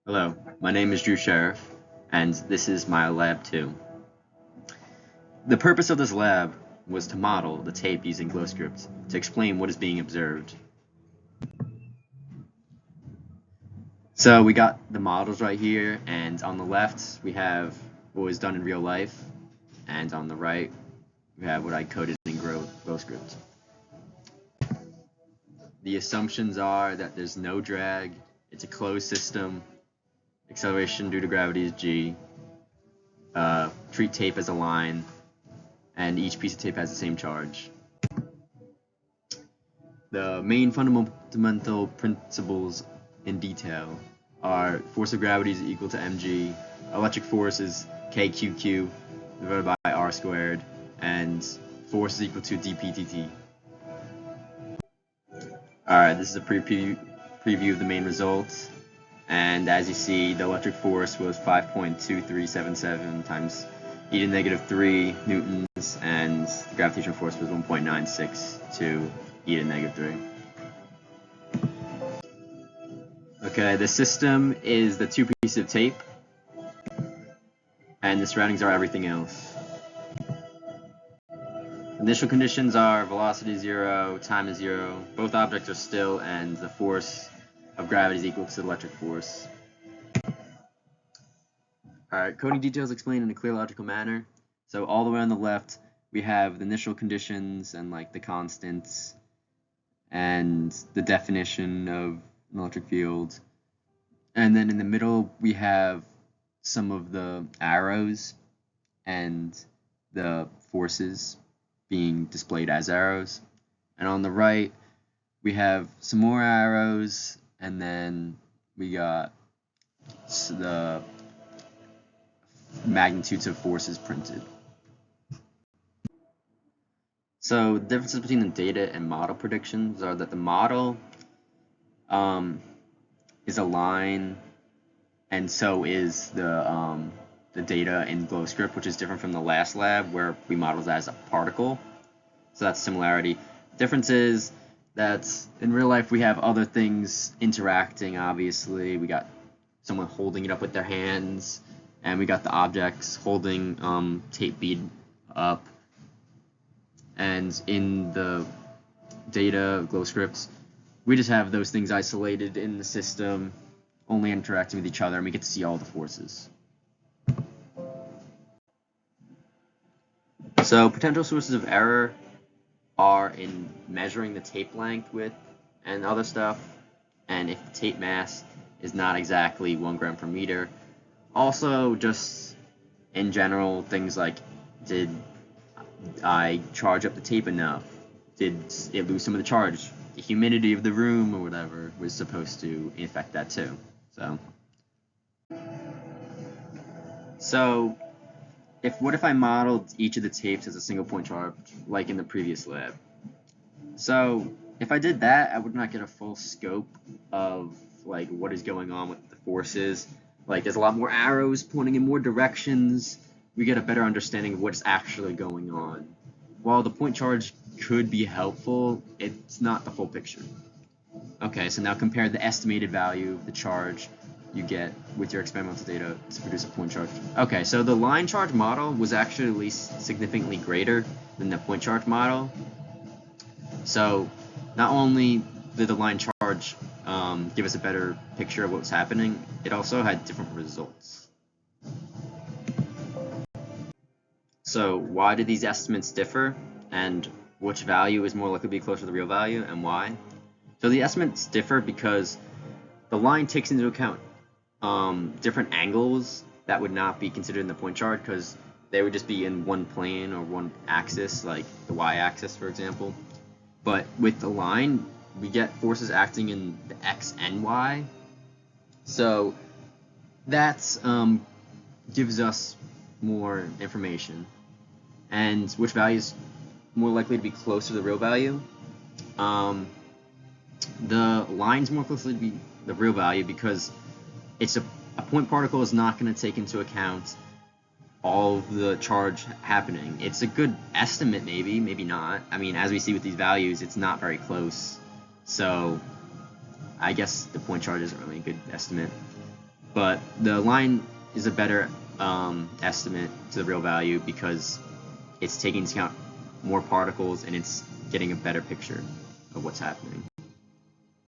Hello, my name is Drew Sheriff, and this is my Lab 2. The purpose of this lab was to model the tape using GlowScript to explain what is being observed. So we got the models right here, and on the left we have what was done in real life, and on the right we have what I coded in GlowScript. The assumptions are that there's no drag, it's a closed system, acceleration due to gravity is g, treat tape as a line, and each piece of tape has the same charge. The main fundamental principles in detail are force of gravity is equal to mg, electric force is kqq divided by r squared, and force is equal to dpdt. Alright, this is a preview of the main results, and as you see, the electric force was 5.2377 times e to the negative 3 newtons, and the gravitational force was 1.962 e to the negative 3. Okay, the system is the two pieces of tape, and the surroundings are everything else. Initial conditions are velocity 0, time is 0, both objects are still, and the force of gravity is equal to the electric force. Alright, coding details explained in a clear logical manner. So all the way on the left, we have the initial conditions and like the constants and the definition of an electric field. And then in the middle, we have some of the arrows and the forces being displayed as arrows. And on the right, we have some more arrows, and then we got the magnitudes of forces printed. So the differences between the data and model predictions are that the model is a line, and so is the data in GlowScript, which is different from the last lab where we modeled it as a particle. So that's similarity. Difference is that in real life we have other things interacting, obviously. We got someone holding it up with their hands, and we got the objects holding tape bead up. And in the data GlowScript, we just have those things isolated in the system, only interacting with each other, and we get to see all the forces. So potential sources of error are in measuring the tape length, width, and other stuff, and if the tape mass is not exactly 1 gram per meter. Also, just in general, things like, did I charge up the tape enough? Did it lose some of the charge? The humidity of the room or whatever was supposed to affect that too. So what if I modeled each of the tapes as a single point charge, like in the previous lab? So if I did that, I would not get a full scope of like what is going on with the forces. Like there's a lot more arrows pointing in more directions. We get a better understanding of what's actually going on. While the point charge could be helpful, it's not the full picture. Okay, so now compare the estimated value of the charge you get with your experimental data to produce a point charge. Okay, so the line charge model was actually significantly greater than the point charge model. So not only did the line charge give us a better picture of what's happening, it also had different results. So why do these estimates differ, and which value is more likely to be closer to the real value, and why? So the estimates differ because the line takes into account different angles that would not be considered in the point charge because they would just be in one plane or one axis, like the y-axis, for example. But with the line, we get forces acting in the x and y. So that gives us more information. And which value is more likely to be closer to the real value? The line's more closely to be the real value because it's a point particle is not going to take into account all of the charge happening. It's a good estimate, maybe not. I mean, as we see with these values, it's not very close. So I guess the point charge isn't really a good estimate. But the line is a better estimate to the real value because it's taking into account more particles and it's getting a better picture of what's happening.